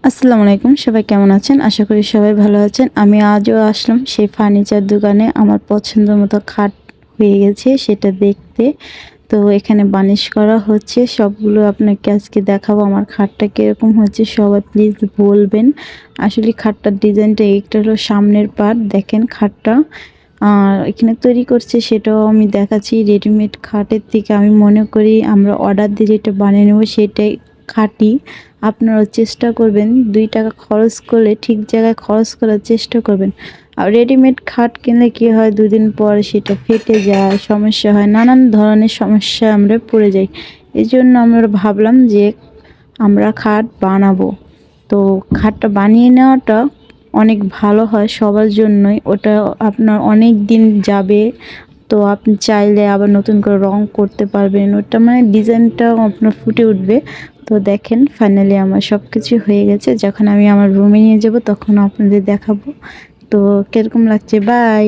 আসসালামু আলাইকুম, সবাই কেমন আছেন? আশা করি সবাই ভালো আছেন। আমি আজও আসলাম সেই ফার্নিচার দোকানে। আমার পছন্দ মতো খাট হয়ে গেছে সেটা দেখতে। তো এখানে বার্নিশ করা হচ্ছে। সবগুলো আপনাকে আজকে দেখাবো আমার খাটটা কিরকম হচ্ছে। সবাই প্লিজ বলবেন। আসলে খাটটার ডিজাইনটা একটা হলো সামনের পার্ট, দেখেন খাটটা। আর এখানে তৈরি করছে সেটাও আমি দেখাচ্ছি। রেডিমেড খাটের থেকে আমি মনে করি আমরা অর্ডার দিয়ে যেটা বানিয়ে নেব সেটাই খাঁটি। আপনারাও চেষ্টা করবেন ২ টাকা খরচ করলে ঠিক জায়গায় খরচ করার চেষ্টা করবেন। আর রেডিমেড খাট কিনলে কী হয়, ২ দিন পর সেটা ফেটে যায়, সমস্যা হয়, নানান ধরনের সমস্যায় আমরা পড়ে যাই। এজন্য আমরা ভাবলাম যে আমরা খাট বানাবো। তো খাটটা বানিয়ে নেওয়াটা অনেক ভালো হয় সবার জন্যই। ওটা আপনার অনেক দিন যাবে। তো আপনি চাইলে আবার নতুন করে রং করতে পারবেন। ওটা মানে ডিজাইনটাও আপনার ফুটে উঠবে। তো দেখেন ফাইনালি আমার সব কিছু হয়ে গেছে। যখন আমি আমার রুমে নিয়ে যাব তখন আপনাদের দেখাবো। তো কিরকম লাগছে? বাই।